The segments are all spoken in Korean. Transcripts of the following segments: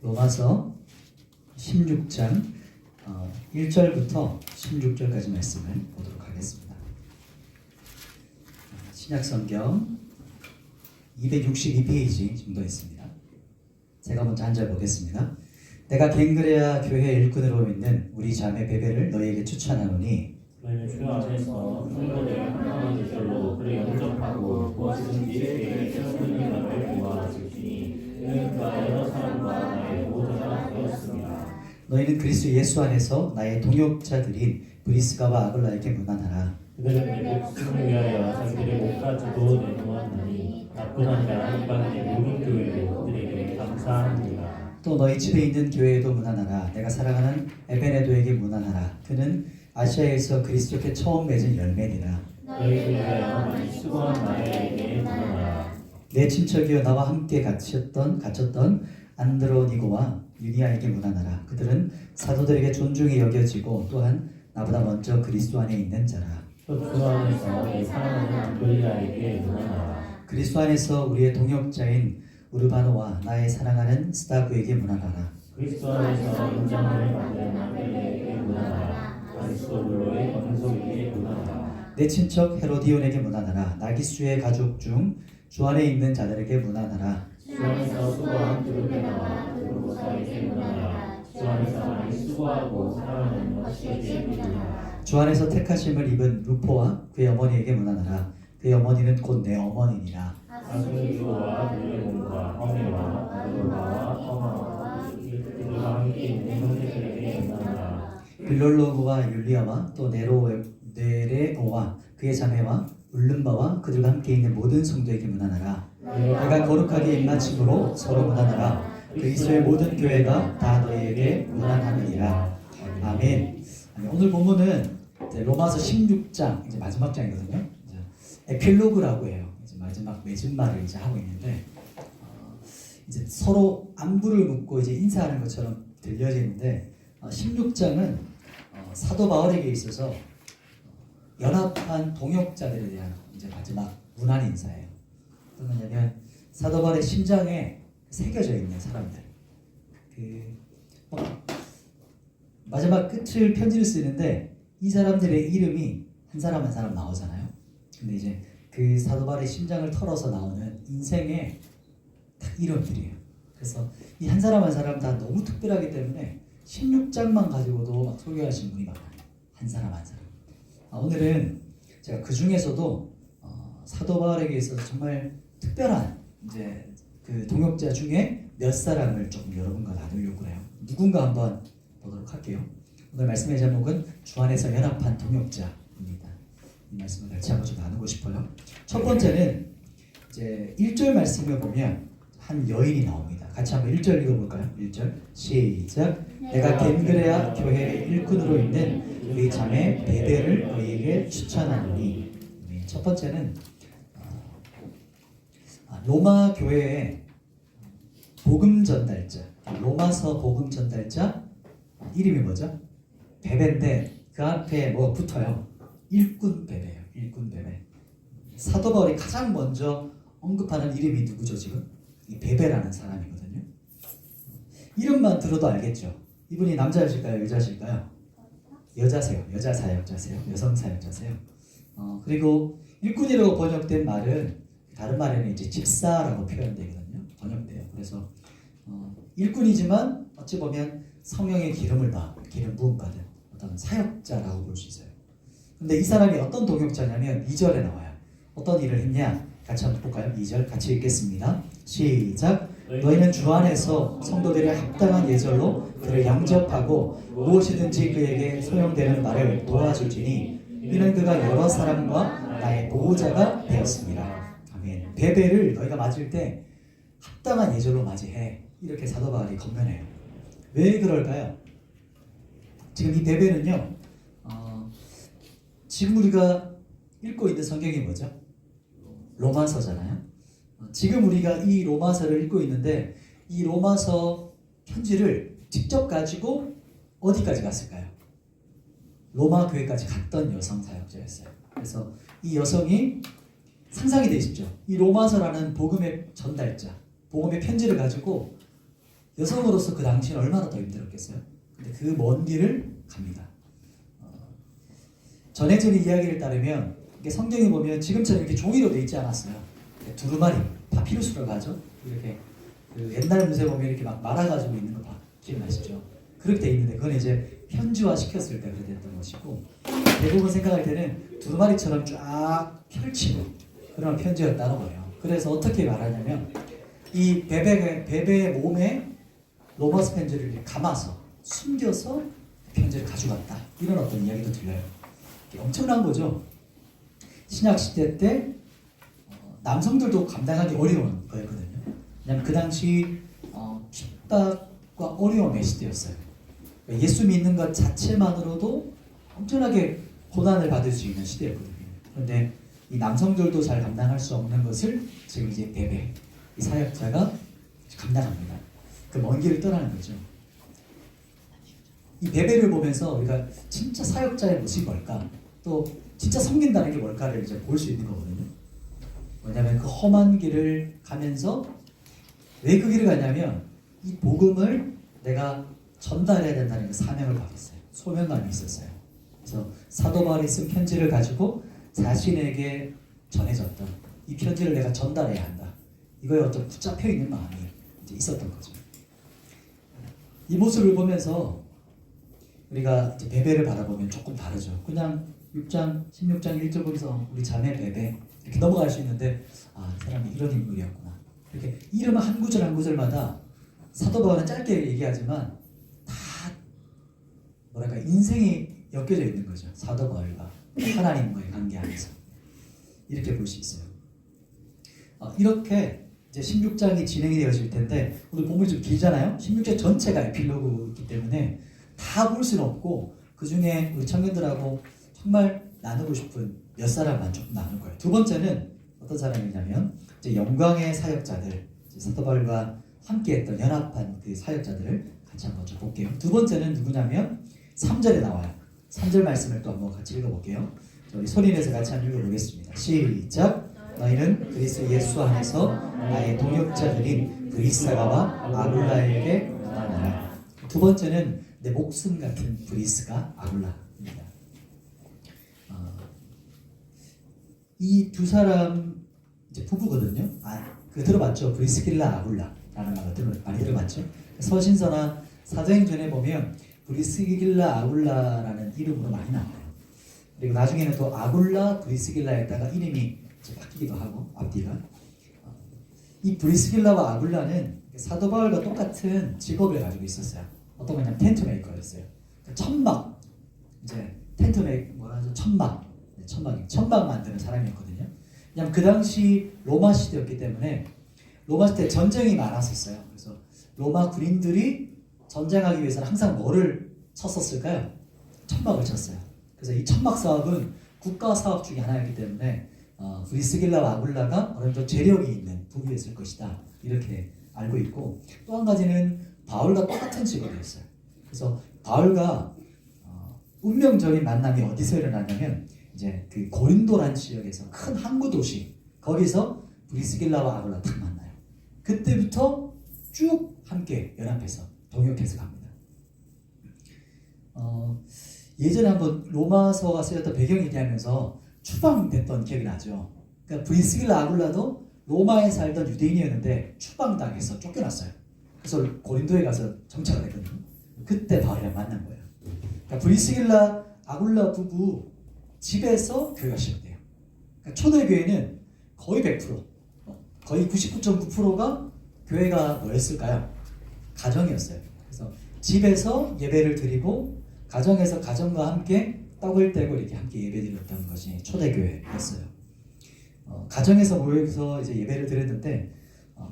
로마서 16장 1절부터 16절까지 말씀을 보도록 하겠습니다. 신약성경 262페이지 정도 있습니다. 제가 먼저 한 절 보겠습니다. 내가 갱그레아 교회 일꾼으로 있는 우리 자매 베베를 너희에게 추천하노니 너희는 주 안에서 성도를 하나님의 뜻대로 그를 영접하고 무엇이든지 그에게 세우는 일을 도와주시니 이는 그가 여러 사람과 나의 보호자가 되었습니다. 너희는 그리스도 예수 안에서 나의 동역자들인 브리스가와 아글라에게 문안하라. 그들은 내 목숨을 위하여 자기들의 옷까지도 내놓았나니 나뿐 아니라 이방인의 모든 교회도 그들에게 감사합니다. 또 너희 집에 있는 교회에도 문안하라. 내가 사랑하는 에베네도에게 문안하라. 그는 아시아에서 그리스도께 처음 맺은 열매니라. 너희를 위하여 많이 수고한 나에게 문안하라. 내 친척이여 나와 함께 갇혔던 안드로니고와 유니아에게 문안하라. 그들은 사도들에게 존중이 여겨지고 또한 나보다 먼저 그리스도 안에 있는 자라. 또 주 안에서 내 사랑하는 안돌리아에게 문안하라. 그리스도 안에서 우리의 동역자인 우르바노와 나의 사랑하는 스타브에게 문안하라. 그리스도 안에서 인정을 받는 안벨레에게 문안하라. 아리스토블로의 권속에게 문안하라. 내 친척 헤로디온에게 문안하라. 나기수의 가족 중 주 안에 있는 자들에게 문안하라. 주 안에서 수고한 드루베나와 드루보사에게 문안하라. 주 안에서 많이 수고하고 사랑하는 너시에게 문안하라. 주 안에서 택하심을 입은 루포와 그의 어머니에게 문안하라. 그의 어머니는 곧 내 어머니니라. 아수르와 블레몬과 허메와 아르바와 허마와 그들과 함께 있는 형제들에게 문안하라. 빌롤로그와 율리아와 또 네레오와 그의 자매와 울름바와 그들과 함께 있는 모든 성도에게 문안하라. 내가 거룩하게 입맞춤으로 서로 문안하라. 그리스도의 모든 교회가 다 너희에게 문안하느니라. 아멘. 오늘 본문은 이제 로마서 16장 이제 마지막 장이거든요. 이제 에필로그라고 해요. 이제 마지막 맺은 말을 이제 하고 있는데 이제 서로 안부를 묻고 이제 인사하는 것처럼 들려지는데 16장은 사도 바울에게 있어서 연합한 동역자들에 대한 이제 마지막 문안 인사예요. 어떤 거냐면 사도 바울의 심장에 새겨져 있는 사람들. 마지막 끝을 편지를 쓰는데 이 사람들의 이름이 한 사람 한 사람 나오잖아요. 근데 이제 그 사도 바울의 심장을 털어서 나오는 인생의 딱 이름들이에요. 그래서 이 한 사람 한 사람 다 너무 특별하기 때문에 16장만 가지고도 막 소개하신 분이 많아요. 한 사람 한 사람. 오늘은 제가 그 중에서도 사도 바울에게 있어서 정말 특별한 이제 그 동역자 중에 몇 사람을 조금 여러분과 나누려고 해요. 누군가 한번 보도록 할게요. 오늘 말씀의 제목은 주 안에서 연합한 동역자입니다. 이 말씀을 같이 한번 좀 나누고 싶어요. 첫 번째는 이제 1절 말씀을 보면 한 여인이 나옵니다. 같이 한번 1절 읽어볼까요? 1절 시작. 내가 겐그레아 교회의 일꾼으로 있는 우리 자매 베베를 너희에게 추천하노니. 첫 번째는 로마 교회의 복음 전달자, 로마서 복음 전달자 이름이 뭐죠? 베베인데 그 앞에 뭐가 붙어요? 일꾼 베베예요. 일꾼 베베. 사도 바울이 가장 먼저 언급하는 이름이 누구죠 지금? 이 베베라는 사람이거든요. 이름만 들어도 알겠죠? 이분이 남자이실까요? 여자실까요? 여자세요. 여자 사역자세요. 여성 사역자세요. 그리고 일꾼이라고 번역된 말은 다른 말에는 이제 집사라고 표현되거든요. 번역돼요. 그래서 일꾼이지만 어찌 보면 성령의 기름 부음 받은 어떤 사역자라고 볼 수 있어요. 근데 이 사람이 어떤 동역자냐면 2절에 나와요. 어떤 일을 했냐? 같이 한번 볼까요? 2절 같이 읽겠습니다. 시작. 너희는 주 안에서 성도들의 합당한 예절로 그를 영접하고 무엇이든지 그에게 소용되는 말을 도와줄지니 이는 그가 여러 사람과 나의 보호자가 되었습니다. 아멘. 베베를 너희가 맞을 때 합당한 예절로 맞이해. 이렇게 사도 바울이 권면해요. 왜 그럴까요? 지금 이 베베는요. 지금 우리가 읽고 있는 성경이 뭐죠? 로마서잖아요. 지금 우리가 이 로마서를 읽고 있는데 이 로마서 편지를 직접 가지고 어디까지 갔을까요? 로마 교회까지 갔던 여성 사역자였어요. 그래서 이 여성이 상상이 되시죠? 이 로마서라는 복음의 전달자, 복음의 편지를 가지고 여성으로서 그 당시는 얼마나 더 힘들었겠어요. 근데 그 먼 길을 갑니다. 전해지는 이야기를 따르면 이게 성경에 보면 지금처럼 이렇게 종이로 돼 있지 않았어요. 두루마리, 파피루스라고 하죠. 이렇게 그 옛날 문세 보면 이렇게 막 말아가지고 있는 거 기억나시죠? 그렇게 돼 있는데 그건 이제 편지화 시켰을 때 그렇게 됐던 것이고, 대부분 생각할 때는 두루마리처럼 쫙 펼치고 그런 편지였다는 거예요. 그래서 어떻게 말하냐면 이 베베의 몸에 로마스 편지를 이렇게 감아서 숨겨서 편지를 가져갔다, 이런 어떤 이야기도 들려요. 엄청난 거죠. 신약 시대 때 남성들도 감당하기 어려운 거였거든요. 왜냐하면 그 당시 핍박과 어려움의 시대였어요. 예수 믿는 것 자체만으로도 엄청나게 고난을 받을 수 있는 시대였거든요. 그런데 이 남성들도 잘 감당할 수 없는 것을 지금 이제 베베, 이 사역자가 감당합니다. 그 먼 길을 떠나는 거죠. 이 베베를 보면서 우리가 진짜 사역자의 모습이 뭘까, 또 진짜 섬긴다는 게 뭘까를 이제 볼 수 있는 거거든요. 왜냐하면 그 험한 길을 가면서 왜 그 길을 가냐면 이 복음을 내가 전달해야 된다는 그 사명을 받았어요. 소명감이 있었어요. 그래서 사도 바울이 쓴 편지를 가지고 자신에게 전해졌던 이 편지를 내가 전달해야 한다, 이거에 어떤 붙잡혀 있는 마음이 이제 있었던 거죠. 이 모습을 보면서 우리가 이제 베베를 바라보면 조금 다르죠. 그냥 16장 1절 보면서 우리 자매 베베 이렇게 넘어갈 수 있는데, 이 사람이 이런 인물이었구나. 이렇게 이름 한 구절 한 구절마다 사도 바울은 짧게 얘기하지만 다 뭐랄까 인생이 엮여져 있는 거죠. 사도 바울과 하나님과의 관계 안에서 이렇게 볼 수 있어요. 이렇게 이제 16장이 진행이 되어질 텐데, 오늘 본문이 좀 길잖아요. 16장 전체가 에필로그이기 때문에 다 볼 수는 없고 그 중에 우리 청년들하고 정말 나누고 싶은 몇 사람만 조금 나눌 거예요. 두 번째는 어떤 사람이냐면 이제 영광의 사역자들, 사도 바울과 함께했던 연합한 그 사역자들을 같이 한번 좀 볼게요. 두 번째는 누구냐면 3절에 나와요. 3절 말씀을 또 한번 같이 읽어볼게요. 우리 소리내서 같이 한번 읽어보겠습니다. 시작. 너희는 그리스도 예수 안에서 나의 동역자들인 브리스가와 아굴라에게 말하라. 두 번째는 내 목숨 같은 브리스가 아굴라입니다. 이 두 사람 이제 부부거든요. 그 들어봤죠? 브리스길라 아굴라라는 말을 많이 들어봤죠? 서신서나 사도행전에 보면 브리스길라 아굴라라는 이름으로 많이 나와요. 그리고 나중에는 또 아굴라 브리스길라에다가 이름이 바뀌기도 하고, 앞뒤가. 이 브리스길라와 아굴라는 사도 바울과 똑같은 직업을 가지고 있었어요. 어떤 거냐면 텐트 메이커였어요. 천막, 이제 텐트 메이커 뭐라 하죠? 천막 만드는 사람이었거든요. 왜냐면 그 당시 로마 시대였기 때문에 로마 시대 전쟁이 많았었어요. 그래서 로마 군인들이 전쟁하기 위해서는 항상 뭐를 쳤었을까요? 천막을 쳤어요. 그래서 이 천막 사업은 국가 사업 중에 하나이기 때문에 브리스길라와 아굴라가 어느 정도 재력이 있는 부부였을 것이다, 이렇게 알고 있고, 또 한 가지는 바울과 똑같은 직업이었어요. 그래서 바울과 운명적인 만남이 어디서 일어났냐면 이제 그 고린도란 지역에서 큰 항구 도시, 거기서 브리스길라와 아굴라 딱 만나요. 그때부터 쭉 함께 연합해서 동역해서 갑니다. 예전에 한번 로마서가 쓰였던 배경 얘기하면서 추방됐던 기억이 나죠. 그러니까 브리스길라 아굴라도 로마에 살던 유대인이었는데 추방당해서 쫓겨났어요. 그래서 고린도에 가서 정착을 했거든요. 그때 바울이랑 만난 거예요. 그러니까 브리스길라 아굴라 부부 집에서 교회가 시작돼요. 그러니까 초대교회는 거의 100%, 거의 99.9%가 교회가 뭐였을까요? 가정이었어요. 그래서 집에서 예배를 드리고 가정에서 가정과 함께 떡을 떼고 이렇게 함께 예배드렸던 것이 초대교회였어요. 가정에서 모여서 이제 예배를 드렸는데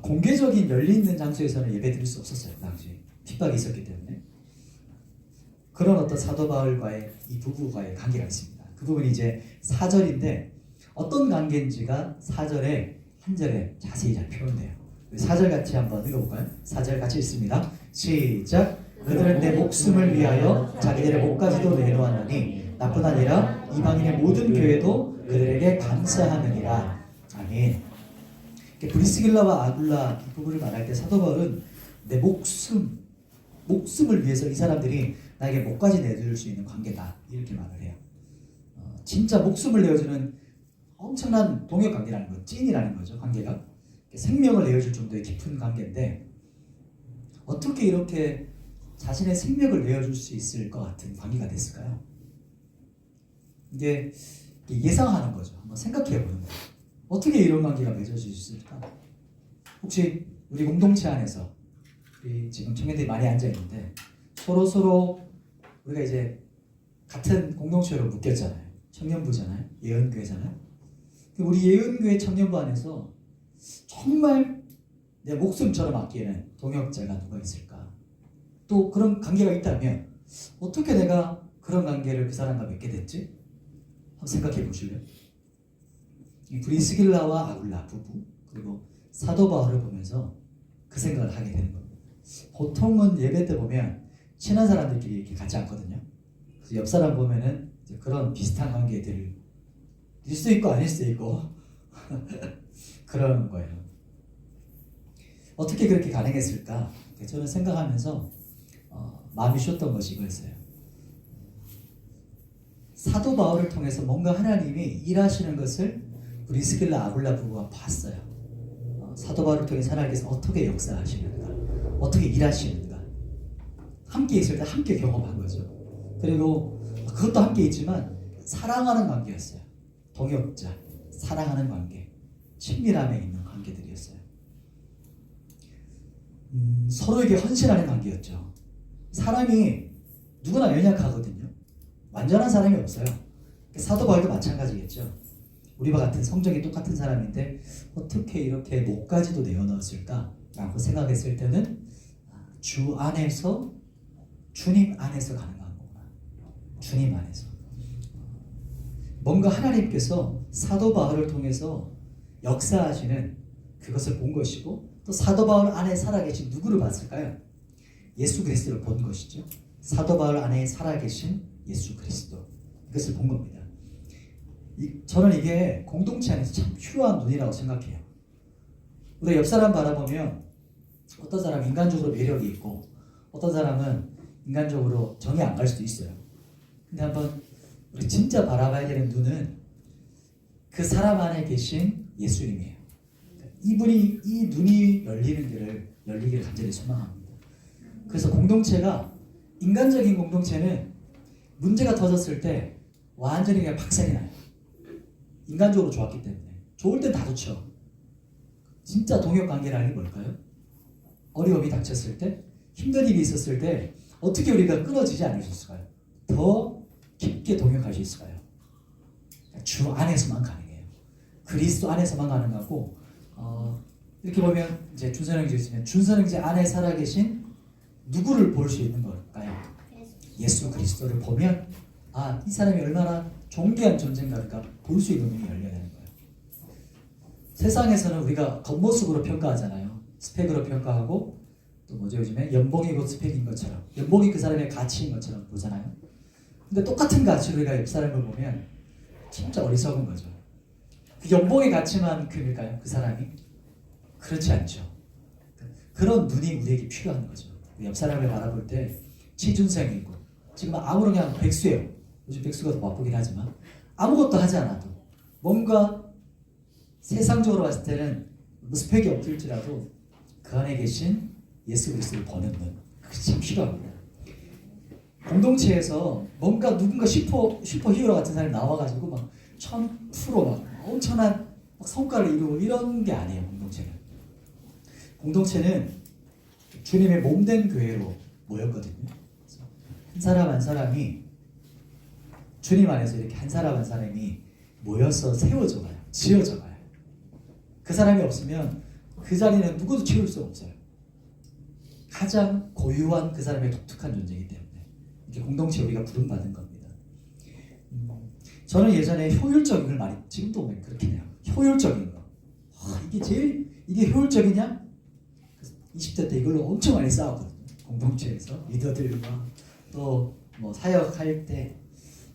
공개적인 열리 있는 장소에서는 예배드릴 수 없었어요. 당시 핍박이 있었기 때문에. 그런 어떤 사도 바울과의 이 부부와의 관계가 있습니다. 그 부분이 이제 4절인데 어떤 관계인지가 4절에 한 절에 자세히 잘 표현돼요. 4절 같이 한번 읽어볼까요? 4절 같이 읽습니다. 시작. 그들은 내 목숨을 위하여 자기들의 목까지도 내놓았느니 나뿐 아니라 이방인의 모든 교회도 그들에게 감사하느니라. 아멘. 브리스길라와 아굴라 이 부분을 말할 때 사도 바울은 내 목숨을 위해서 이 사람들이 나에게 목까지 내줄 수 있는 관계다 이렇게 말을 해요. 진짜 목숨을 내어주는 엄청난 동역 관계라는 거, 찐이라는 거죠. 관계가 생명을 내어줄 정도의 깊은 관계인데 어떻게 이렇게 자신의 생명을 내어줄 수 있을 것 같은 관계가 됐을까요? 이게 예상하는 거죠. 한번 생각해 보는 거예요. 어떻게 이런 관계가 맺어질 수 있을까? 혹시 우리 공동체 안에서 우리 지금 청년들이 많이 앉아 있는데 서로 우리가 이제 같은 공동체로 묶였잖아요. 청년부잖아요. 예언교회잖아요. 우리 예언교회 청년부 안에서 정말 내 목숨처럼 아끼는 동역자가 누가 있을까? 또 그런 관계가 있다면 어떻게 내가 그런 관계를 그 사람과 맺게 됐지? 한번 생각해 보실래요? 이 브리스길라와 아굴라 부부 그리고 사도 바울을 보면서 그 생각을 하게 되는 겁니다. 보통은 예배 때 보면 친한 사람들끼리 이렇게 같이 앉거든요. 그래서 옆 사람 보면은 이제 그런 비슷한 관계들일 수도 있고 아닐 수도 있고 그런 거예요. 어떻게 그렇게 가능했을까? 저는 생각하면서 마음이 쉬었던 것이 이거였어요. 사도 바울을 통해서 뭔가 하나님이 일하시는 것을 브리스길라 아굴라 부부가 봤어요. 사도 바울을 통해서 하나님께서 어떻게 역사하시는가, 어떻게 일하시는가 함께 있을 때 함께 경험한 거죠. 그리고 그것도 함께 있지만 사랑하는 관계였어요. 동역자, 사랑하는 관계, 친밀함에 있는 관계들이었어요. 서로에게 헌신하는 관계였죠. 사람이 누구나 연약하거든요. 완전한 사람이 없어요. 사도 바울도 마찬가지겠죠. 우리와 같은 성정이 똑같은 사람인데 어떻게 이렇게 목까지도 내어넣었을까? 라고 생각했을 때는 주 안에서, 주님 안에서 가능한 거구나. 주님 안에서. 뭔가 하나님께서 사도 바울을 통해서 역사하시는 그것을 본 것이고 또 사도 바울 안에 살아계신 누구를 봤을까요? 예수 그리스도를 본 것이죠. 사도 바울 안에 살아계신 예수 그리스도 이것을 본 겁니다. 저는 이게 공동체 안에서 참 필요한 눈이라고 생각해요. 우리 옆 사람 바라보면 어떤 사람은 인간적으로 매력이 있고 어떤 사람은 인간적으로 정이 안 갈 수도 있어요. 근데 한번 우리 진짜 바라봐야 되는 눈은 그 사람 안에 계신 예수님이에요. 이분이 이 눈이 열리기를 간절히 소망합니다. 그래서 공동체가 인간적인 공동체는 문제가 터졌을 때 완전히 그냥 박살이 나요. 인간적으로 좋았기 때문에. 좋을 땐 다 좋죠. 진짜 동역관계라는 게 뭘까요? 어려움이 닥쳤을 때, 힘든 일이 있었을 때 어떻게 우리가 끊어지지 않을 수 있을까요? 더 깊게 동역할 수 있을까요? 주 안에서만 가능해요. 그리스도 안에서만 가능하고 이렇게 보면 이제 준선형제 있으면 준선형제 안에 살아계신 누구를 볼 수 있는 걸까요? 예수 그리스도를 보면 이 사람이 얼마나 존귀한 존재인가 볼 수 있는 눈이 열려야 되는 거예요. 세상에서는 우리가 겉모습으로 평가하잖아요. 스펙으로 평가하고 또 뭐죠 요즘에 연봉이 곧 스펙인 것처럼 연봉이 그 사람의 가치인 것처럼 보잖아요. 근데 똑같은 가치로 우리가 옆 사람을 보면 진짜 어리석은 거죠. 그 연봉의 가치만큼일까요? 그 사람이? 그렇지 않죠. 그런 눈이 우리에게 필요한 거죠. 옆 사람을 바라볼 때 취준생이고 지금 아무런 그냥 백수예요. 요즘 백수가 더 바쁘긴 하지만 아무것도 하지 않아도 뭔가 세상적으로 봤을 때는 스펙이 없을지라도 그 안에 계신 예수 그리스도를 보는 눈 그게 참 필요합니다. 공동체에서 뭔가 누군가 슈퍼히어로 같은 사람이 나와가지고 막 1000% 막 엄청난 막 성과를 이루고 이런 게 아니에요. 공동체는 주님의 몸된 교회로 모였거든요. 한 사람 한 사람이 주님 안에서 이렇게 한 사람 한 사람이 모여서 세워져 가요. 지어져 가요. 그 사람이 없으면 그 자리는 누구도 채울 수 없어요. 가장 고유한 그 사람의 독특한 존재이기 때문에 이렇게 공동체 우리가 부름받은 겁니다. 저는 예전에 효율적인 걸 많이 지금도 보면 그렇게 해요. 효율적인 거. 이게 효율적이냐? 20대 때 이걸로 엄청 많이 싸웠거든요. 공동체에서 리더들과 또 뭐 사역할 때.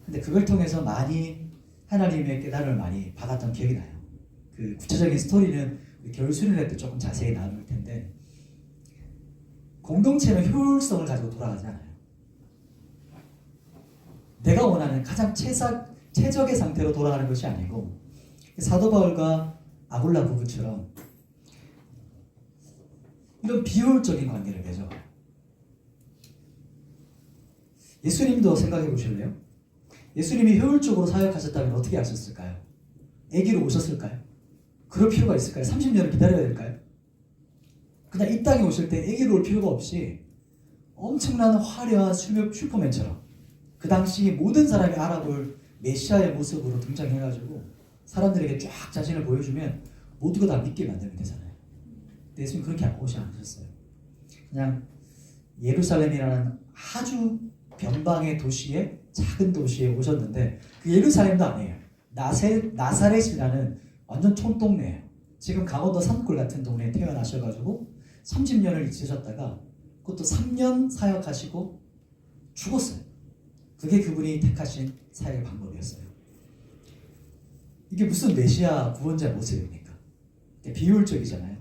근데 그걸 통해서 많이 하나님의 깨달음을 많이 받았던 기억이 나요. 그 구체적인 스토리는 겨울 수련회 때 조금 자세히 나눌 텐데 공동체는 효율성을 가지고 돌아가지 않아요. 내가 원하는 가장 최적의 상태로 돌아가는 것이 아니고 사도 바울과 아굴라 부부처럼 이런 비효율적인 관계를 맺어가요. 예수님도 생각해 보실래요? 예수님이 효율적으로 사역하셨다면 어떻게 하셨을까요? 아기로 오셨을까요? 그럴 필요가 있을까요? 30년을 기다려야 될까요? 그냥 이 땅에 오실 때 아기로 올 필요가 없이 엄청난 화려한 슈퍼맨처럼 그 당시 모든 사람이 알아볼 메시아의 모습으로 등장해가지고 사람들에게 쫙 자신을 보여주면 모두가 다 믿게 만들면 되잖아요. 근데 예수님 그렇게 오지 않으셨어요. 그냥 예루살렘이라는 아주 변방의 도시에 작은 도시에 오셨는데 그 예루살렘도 아니에요. 나사렛이라는 완전 촌동네예요. 지금 강원도 산골 같은 동네에 태어나셔가지고 30년을 있으셨다가 그것도 3년 사역하시고 죽었어요. 그게 그분이 택하신 사역의 방법이었어요. 이게 무슨 메시아 구원자 모습입니까? 비효율적이잖아요.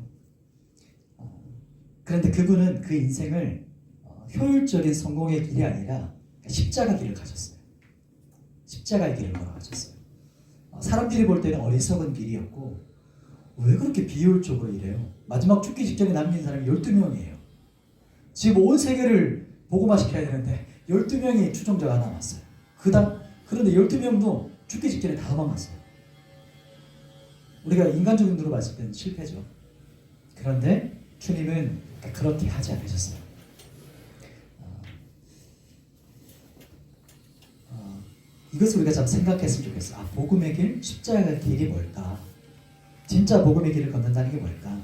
그런데 그분은 그 인생을 효율적인 성공의 길이 아니라 십자가 길을 가셨어요. 십자가의 길을 걸어가셨어요. 사람들이 볼 때는 어리석은 길이었고 왜 그렇게 비효율적으로 이래요? 마지막 죽기 직전에 남긴 사람이 12명이에요. 지금 온 세계를 복음화시켜야 되는데 12명이 추종자가 남았어요. 그런데 12명도 죽기 직전에 다 도망갔어요. 우리가 인간적인 눈으로 봤을 때는 실패죠. 그런데 주님은 그렇게 하지 않으셨어요. 이것을 우리가 참 생각했으면 좋겠어요. 복음의 길, 십자가의 길이 뭘까? 진짜 복음의 길을 걷는다는 게 뭘까?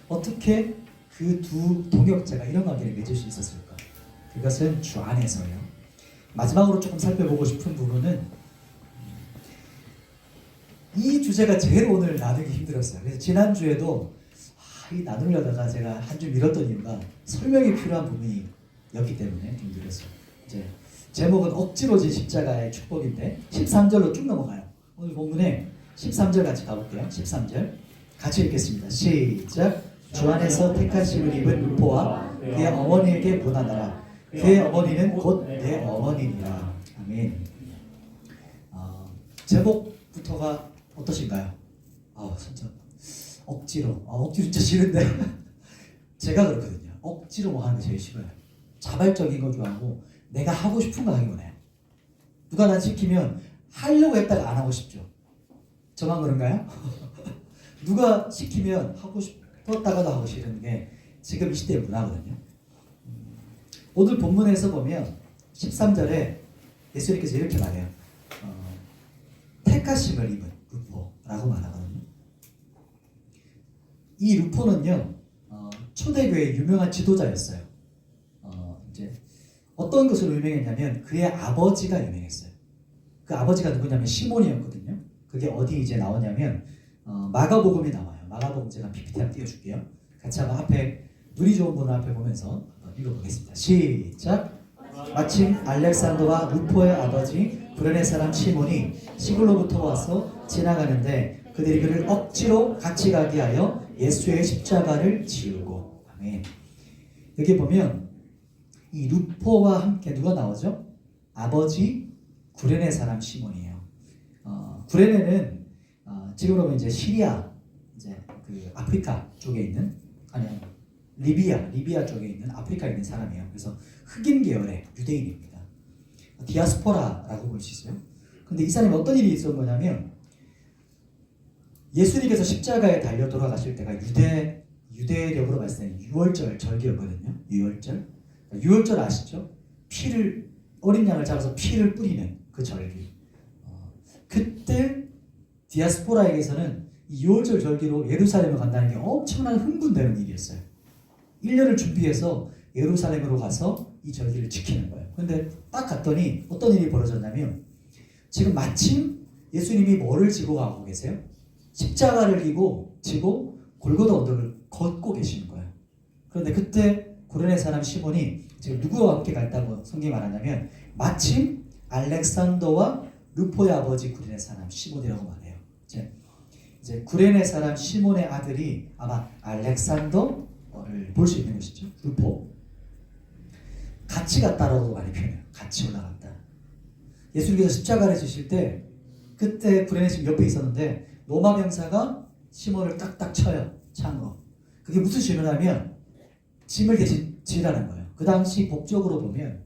어떻게 그 두 동역자가 이런 관계를 맺을 수 있었을까? 그것은 주 안에서요. 마지막으로 조금 살펴보고 싶은 부분은 이 주제가 제일 오늘 나누기 힘들었어요. 그래서 지난주에도 이 나누려다가 제가 한 주 미뤘던 이유가 설명이 필요한 부분이었기 때문에 좀 미뤘어요. 이제 제목은 억지로 진 십자가의 축복인데 13절로 쭉 넘어가요. 오늘 본문에 13절 같이 가볼게요. 13절 같이 읽겠습니다. 시작. 주 안에서 택하심을 입은 루포와 그의 어머니에게 보내노라. 그의 어머니는 곧 내 어머니니라. 아멘. 제목부터가 어떠신가요? 진짜 억지로 진짜 싫은데 제가 그렇거든요. 억지로 뭐 하는 거 제일 싫어요. 자발적인 거 좋아하고 내가 하고 싶은 거 하기 원해요. 누가 난 시키면 하려고 했다가 안 하고 싶죠. 저만 그런가요? 누가 시키면 하고 싶었다가도 하고 싫은 게 지금 이 시대의 문화거든요. 오늘 본문에서 보면 13절에 예수님께서 이렇게 말해요. 택하심을 입은 루포라고 말하거든요. 이 루포는요 초대교회의 유명한 지도자였어요. 이제 어떤 것으로 유명했냐면 그의 아버지가 유명했어요. 그 아버지가 누구냐면 시몬이었거든요. 그게 어디 이제 나오냐면 마가복음이 나와요. 마가복음 제가 PPT 한번 띄워줄게요. 같이 한번 앞에 눈이 좋은 분은 앞에 보면서 한번 읽어보겠습니다. 시작. 마침 알렉산더와 루포의 아버지 구레네 사람 시몬이 시골로부터 와서 지나가는데 그들이 그를 억지로 같이 가게 하여 예수의 십자가를 지우고. 아멘. 여기 보면 이 루포와 함께 누가 나오죠? 아버지 구레네 사람 시몬이에요. 구레네는 지금으로 이제 시리아, 이제 그 아프리카 쪽에 있는 리비아 쪽에 있는 아프리카에 있는 사람이에요. 그래서 흑인 계열의 유대인입니다. 디아스포라라고 볼 수 있어요. 근데 이 사람이 어떤 일이 있었던 거냐면 예수님께서 십자가에 달려 돌아가실 때가 유대력으로 말씀하는 유월절 절기였거든요. 유월절 아시죠? 어린 양을 잡아서 피를 뿌리는 그 절기. 그때 디아스포라에게서는 이 유월절 절기로 예루살렘을 간다는 게 엄청난 흥분되는 일이었어요. 1년을 준비해서 예루살렘으로 가서 이 절기를 지키는 거예요. 근데 딱 갔더니 어떤 일이 벌어졌냐면 지금 마침 예수님이 뭐를 지고 가고 계세요? 십자가를 지고 골고다 언덕을 걷고 계시는 거예요. 그런데 그때 구레네 사람 시몬이 지금 누구와 함께 갔다고 성경이 말하냐면 마침 알렉산더와 루포의 아버지 구레네 사람 시몬이라고 말해요. 이제 구레네 사람 시몬의 아들이 아마 알렉산더를 볼 수 있는 것이죠. 루포. 같이 갔다라고 많이 표현해요. 같이 올라갔다. 예수님께서 십자가를 지실 때 그때 불행의 집 옆에 있었는데 로마 병사가 시몬을 딱딱 쳐요. 창으로. 그게 무슨 신호냐면 짐을 대신 지라는 거예요. 그 당시 법적으로 보면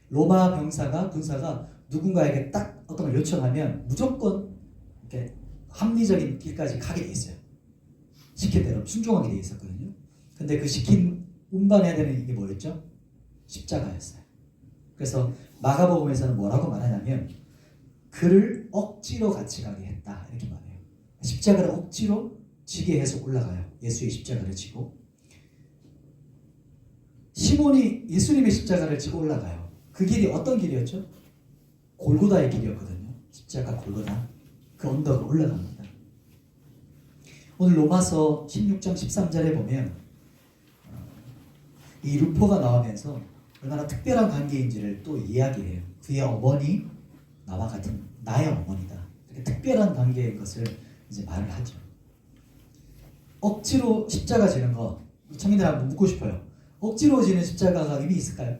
로마 병사가 군사가 누군가에게 딱 어떤 걸 요청하면 무조건 이렇게 합리적인 길까지 가게 돼 있어요. 시킨 대로 순종하게 돼 있었거든요. 근데 그 시킨 운반해야 되는 이게 뭐였죠? 십자가였어요. 그래서 마가복음에서는 뭐라고 말하냐면 그를 억지로 같이 가게 했다 이렇게 말해요. 십자가를 억지로 지게 해서 올라가요. 예수의 십자가를 지고 시몬이 예수님의 십자가를 지고 올라가요. 그 길이 어떤 길이었죠? 골고다의 길이었거든요. 십자가 골고다. 그 언덕을 올라갑니다. 오늘 로마서 16장 13절에 보면 이 루포가 나오면서 얼마나 특별한 관계인지를 또 이야기해요. 그의 어머니 나와 같은 나의 어머니다. 이렇게 특별한 관계인 것을 이제 말을 하죠. 억지로 십자가 지는 거 청년들 한번 묻고 싶어요. 억지로 지는 십자가가 의미 있을까요?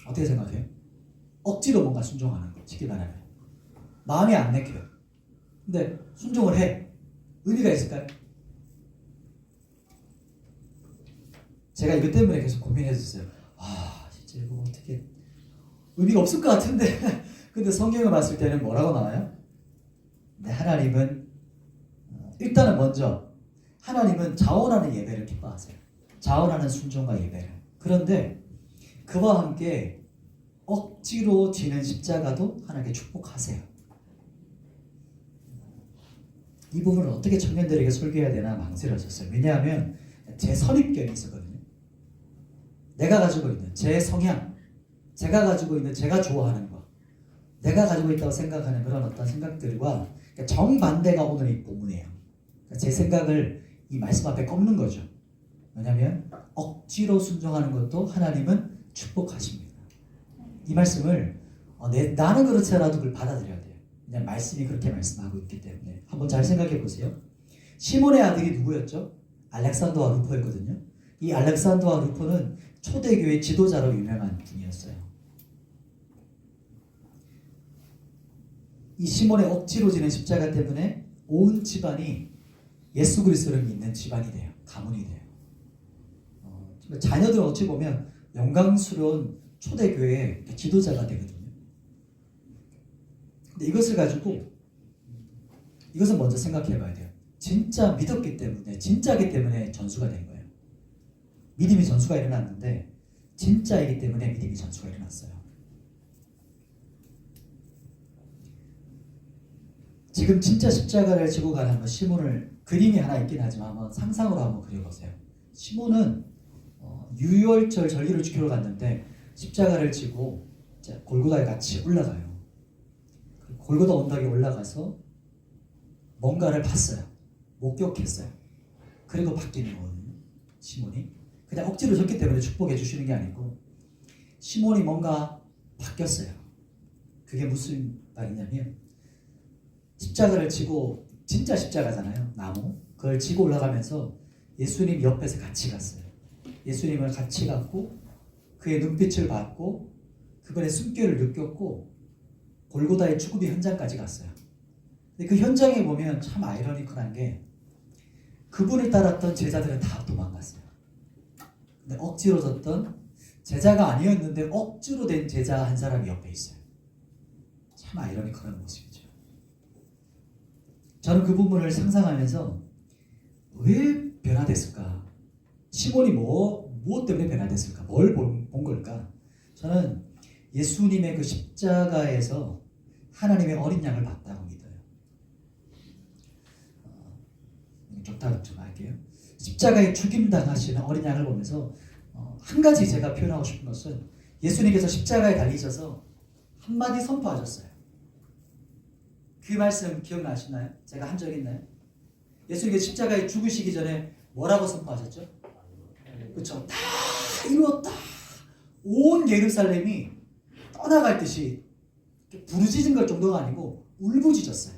어떻게 생각해요? 억지로 뭔가 순종하는 거 지키만 하면 마음이 안 내켜요. 근데 순종을 해. 의미가 있을까요? 제가 이것 때문에 계속 고민했었어요. 진짜 이거 어떻게 의미가 없을 것 같은데 근데 성경을 봤을 때는 뭐라고 나와요? 네, 하나님은 일단은 먼저 하나님은 자원하는 예배를 기뻐하세요. 자원하는 순종과 예배를. 그런데 그와 함께 억지로 지는 십자가도 하나님께 축복하세요. 이 부분을 어떻게 청년들에게 설교해야 되나 망설여졌어요. 왜냐하면 제 선입견이 있었거든요. 내가 가지고 있는 제 성향, 제가 가지고 있는 제가 좋아하는 거, 내가 가지고 있다고 생각하는 그런 어떤 생각들과 정반대가 오늘 이 본문이에요. 제 생각을 이 말씀 앞에 꺾는 거죠. 왜냐하면 억지로 순종하는 것도 하나님은 축복하십니다. 이 말씀을 나는 그렇지 않아도 그걸 받아들여야 돼요. 그냥 말씀이 그렇게 말씀하고 있기 때문에 한번 잘 생각해 보세요. 시몬의 아들이 누구였죠? 알렉산더와 루포였거든요. 이 알렉산더와 루포는 초대교회 지도자로 유명한 분이었어요. 이 시몬의 억지로 지는 십자가 때문에 온 집안이 예수 그리스도를 믿는 집안이 돼요. 가문이 돼요. 자녀들은 어찌 보면 영광스러운 초대교회의 지도자가 되거든요. 근데 이것을 가지고 이것은 먼저 생각해 봐야 돼요. 진짜 믿었기 때문에 진짜이기 때문에 전수가 된 거예요. 믿음이 전수가 일어났는데 진짜이기 때문에 믿음이 전수가 일어났어요. 지금 진짜 십자가를 지고 가는 시몬을 그림이 하나 있긴 하지만 한번 상상으로 한번 그려보세요. 시몬은 유월절 절기를 지키러 갔는데 십자가를 지고 골고다에 같이 올라가요. 골고다 언덕에 올라가서 뭔가를 봤어요. 목격했어요. 그리고 바뀌는 거거든요. 시몬이 그냥 억지로 졌기 때문에 축복해 주시는 게 아니고 시몬이 뭔가 바뀌었어요. 그게 무슨 말이냐면 십자가를 지고 진짜 십자가잖아요. 나무 그걸 지고 올라가면서 예수님 옆에서 같이 갔어요. 예수님을 같이 갔고 그의 눈빛을 받고 그분의 숨결을 느꼈고 골고다의 죽음의 현장까지 갔어요. 근데 그 현장에 보면 참 아이러니컬한 게 그분을 따랐던 제자들은 다 도망갔어요. 근데 억지로 졌던 제자가 아니었는데 억지로 된 제자 한 사람이 옆에 있어요. 참 아이러니컬한 모습이죠. 저는 그 부분을 상상하면서 왜 변화됐을까? 시몬이 무엇 때문에 변화됐을까? 뭘 본 걸까? 저는 예수님의 그 십자가에서 하나님의 어린 양을 봤다고 믿어요. 좋다 좀 할게요. 십자가에 죽임당하시는 어린 양을 보면서 한 가지 제가 표현하고 싶은 것은 예수님께서 십자가에 달리셔서 한마디 선포하셨어요. 그 말씀 기억나시나요? 제가 한 적 있나요? 예수님께서 십자가에 죽으시기 전에 뭐라고 선포하셨죠? 그렇죠. 다 이루었다. 온 예루살렘이 떠나갈 듯이 부르짖은 걸 정도가 아니고 울부짖었어요.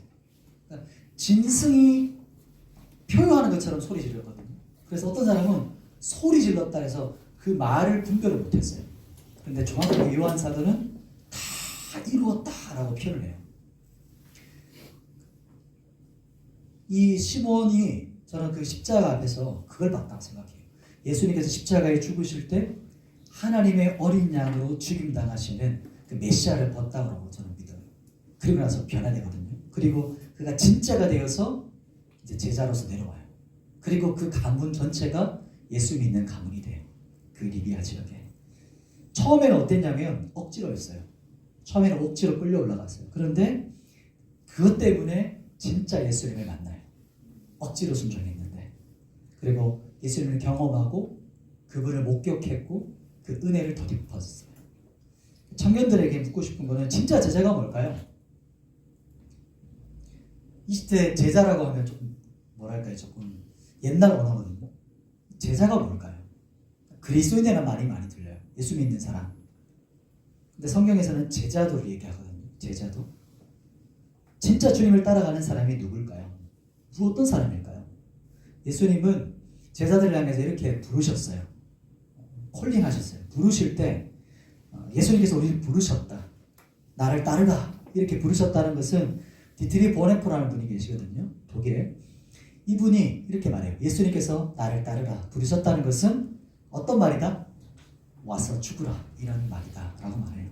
그러니까 짐승이 표현하는 것처럼 소리 질렀거든요. 그래서 어떤 사람은 소리 질렀다 해서 그 말을 분별을 못했어요. 그런데 정확하게 요한 사도는 다 이루었다라고 표현을 해요. 이 시몬이 저는 그 십자가 앞에서 그걸 봤다고 생각해요. 예수님께서 십자가에 죽으실 때 하나님의 어린 양으로 죽임당하시는 그 메시아를 봤다고 저는 믿어요. 그리고 나서 변화되거든요. 그리고 그가 진짜가 되어서 이제 제자로서 내려와요. 그리고 그 가문 전체가 예수 믿는 가문이 돼요. 그 리비아 지역에. 처음에는 어땠냐면 억지로였어요. 처음에는 억지로 끌려 올라갔어요. 그런데 그것 때문에 진짜 예수님을 만나요. 억지로 순종했는데. 그리고 예수님을 경험하고 그분을 목격했고 그 은혜를 덧입었어요. 청년들에게 묻고 싶은 거는 진짜 제자가 뭘까요? 20대 제자라고 하면 조금 뭐랄까요? 조금 옛날 언어거든요. 제자가 뭘까요? 그리스도인이라는 말이 많이 들려요. 예수 믿는 사람. 근데 성경에서는 제자도를 얘기하거든요. 제자도. 진짜 주님을 따라가는 사람이 누굴까요? 어떤 사람일까요? 예수님은 제자들을 향해서 이렇게 부르셨어요. 콜링하셨어요. 부르실 때 예수님께서 우리를 부르셨다. 나를 따르라. 이렇게 부르셨다는 것은 디트리 보네포라는 분이 계시거든요. 독일에. 이분이 이렇게 말해요. 예수님께서 나를 따르라. 부르셨다는 것은 어떤 말이다? 와서 죽으라. 이런 말이다. 라고 말해요.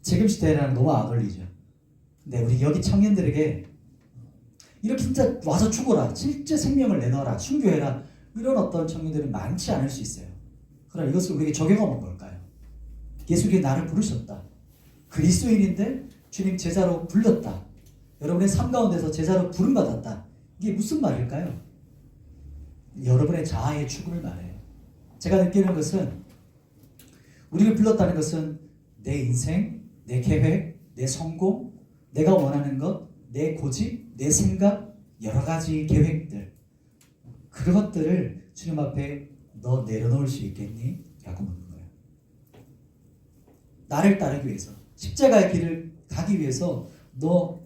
지금 시대에는 너무 안 어울리죠. 근데 우리 여기 청년들에게 이렇게 진짜 와서 죽어라. 실제 생명을 내놔라. 순교해라. 이런 어떤 청년들은 많지 않을 수 있어요. 그러나 이것을 우리에게 적용하면 뭘까요? 예수님께서 나를 부르셨다. 그리스도인인데 주님 제자로 불렀다. 여러분의 삶 가운데서 제자로 부름받았다. 이게 무슨 말일까요? 여러분의 자아의 죽음을 말해요. 제가 느끼는 것은 우리를 불렀다는 것은 내 인생, 내 계획, 내 성공, 내가 원하는 것, 내 고집, 내 생각, 여러 가지 계획들, 그것들을 주님 앞에 너 내려놓을 수 있겠니? 라고 묻는 거예요. 나를 따르기 위해서, 십자가의 길을 가기 위해서 너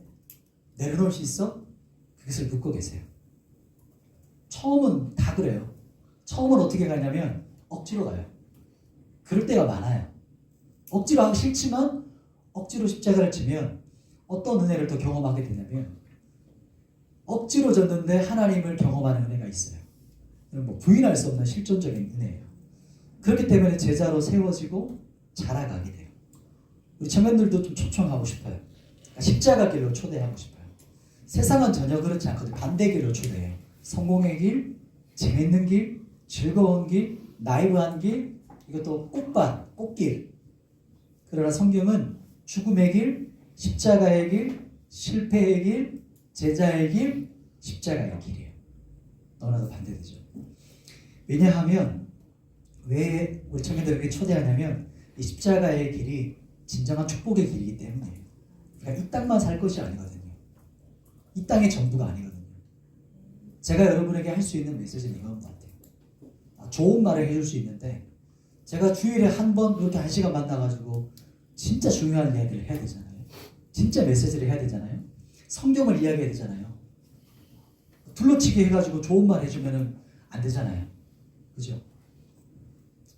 내려놓을 수 있어? 그것을 묻고 계세요. 처음은 다 그래요. 처음은 어떻게 가냐면 억지로 가요. 그럴 때가 많아요. 억지로 하기 싫지만 억지로 십자가를 지면 어떤 은혜를 더 경험하게 되냐면 억지로 졌는데 하나님을 경험하는 은혜가 있어요. 뭐 부인할 수 없는 실존적인 은혜예요. 그렇기 때문에 제자로 세워지고 자라가게 돼요. 우리 청년들도 좀 초청하고 싶어요. 그러니까 십자가 길로 초대하고 싶어요. 세상은 전혀 그렇지 않거든요. 반대 길로 초대해요. 성공의 길, 재밌는 길, 즐거운 길, 나이브한 길, 이것도 꽃밭, 꽃길. 그러나 성경은 죽음의 길, 십자가의 길, 실패의 길, 제자의 길, 십자가의 길이에요. 너무나도 반대되죠. 왜냐하면 왜 우리 청년들에게 초대하냐면 이 십자가의 길이 진정한 축복의 길이기 때문이에요. 그러니까 이 땅만 살 것이 아니거든요. 이 땅의 전부가 아니거든요. 제가 여러분에게 할 수 있는 메시지는 이건 같아요. 좋은 말을 해줄 수 있는데 제가 주일에 한 번 이렇게 1시간 만나가지고 진짜 중요한 이야기를 해야 되잖아요. 진짜 메시지를 해야 되잖아요. 성경을 이야기해야 되잖아요. 둘러치기 해가지고 좋은 말 해주면 안 되잖아요. 그죠?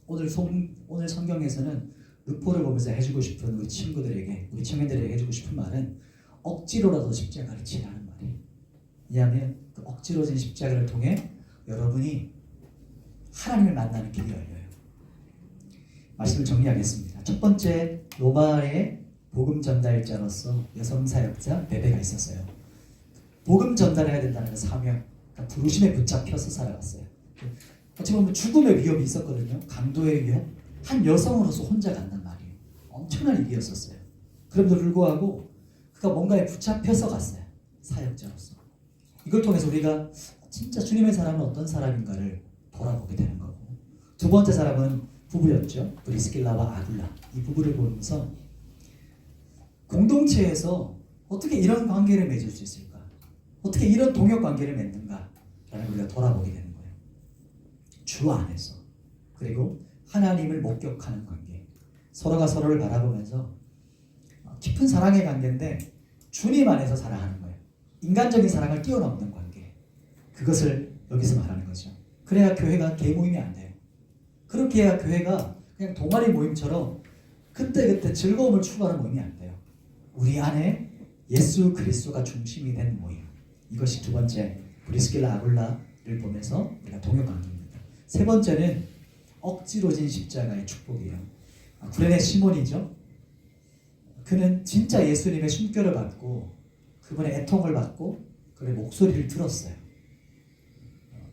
오늘 성경에서는 르포를 보면서 해주고 싶은 우리 친구들에게, 우리 청년들에게 해주고 싶은 말은 억지로라도 십자가를 지라는 말이에요. 왜냐하면 그 억지로 진 십자가를 통해 여러분이 하나님을 만나는 길이 열려요. 말씀을 정리하겠습니다. 첫 번째, 로마의 복음 전달자로서 여성 사역자 베베가 있었어요. 복음 전달해야 된다는 사명, 그러니까 부르심에 붙잡혀서 살아갔어요. 어찌 보면 죽음의 위협이 있었거든요. 강도의 위협. 한 여성으로서 혼자 간단 말이에요. 엄청난 일이었었어요. 그럼에도 불구하고 그가 뭔가에 붙잡혀서 갔어요. 사역자로서. 이걸 통해서 우리가 진짜 주님의 사람은 어떤 사람인가를 돌아보게 되는 거고, 두 번째 사람은 부부였죠. 브리스길라와 아굴라. 이 부부를 보면서 공동체에서 어떻게 이런 관계를 맺을 수 있을까? 어떻게 이런 동역 관계를 맺는가? 라는 우리가 돌아보게 되는 거예요. 주 안에서. 그리고 하나님을 목격하는 관계. 서로가 서로를 바라보면서 깊은 사랑의 관계인데 주님 안에서 사랑하는 거예요. 인간적인 사랑을 뛰어넘는 관계. 그것을 여기서 말하는 거죠. 그래야 교회가 개모임이 안 돼요. 그렇게 해야 교회가 그냥 동아리 모임처럼 그때그때 즐거움을 추구하는 모임이 안 돼요. 우리 안에 예수 그리스도가 중심이 된 모임. 이것이 두 번째 브리스길라 아굴라를 보면서 우리가 동요관계입니다. 세 번째는 억지로 진 십자가의 축복이에요. 구레네 시몬이죠. 그는 진짜 예수님의 숨결을 받고 그분의 애통을 받고 그의 목소리를 들었어요.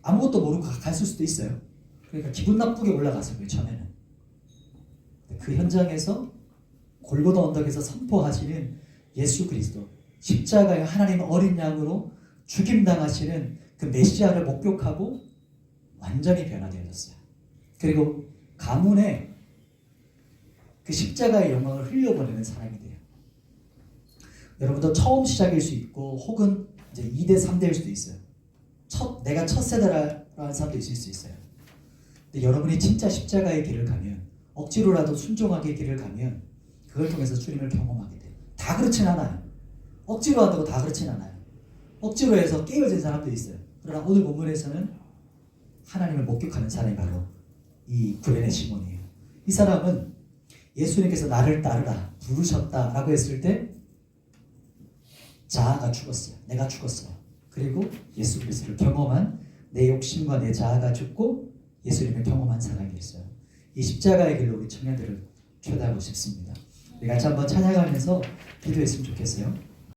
아무것도 모르고 갔을 수도 있어요. 그러니까 기분 나쁘게 올라갔어요. 처음에는. 그 현장에서 골고다 언덕에서 선포하시는 예수 그리스도, 십자가의 하나님 어린 양으로 죽임당하시는 그 메시아를 목격하고 완전히 변화되어졌어요. 그리고 가문에 그 십자가의 영광을 흘려보내는 사람이 돼요. 여러분도 처음 시작일 수 있고 혹은 이제 2대 3대일 수도 있어요. 내가 첫 세대라는 사람도 있을 수 있어요. 근데 여러분이 진짜 십자가의 길을 가면 억지로라도 순종하게 길을 가면 그걸 통해서 주님을 경험하게 돼요. 다 그렇진 않아요. 억지로 한다고 다 그렇진 않아요. 억지로 해서 깨어진 사람도 있어요. 그러나 오늘 본문에서는 하나님을 목격하는 사람이 바로 이 구레네 시몬이에요. 이 사람은 예수님께서 나를 따르라 부르셨다라고 했을 때 자아가 죽었어요. 내가 죽었어요. 그리고 예수 그리스도를 경험한 내 욕심과 내 자아가 죽고 예수님을 경험한 사람이었어요. 이 십자가의 길로 우리 청년들을 쳐다보고 싶습니다. 우리 같이 한번 찬양하면서 기도했으면 좋겠어요.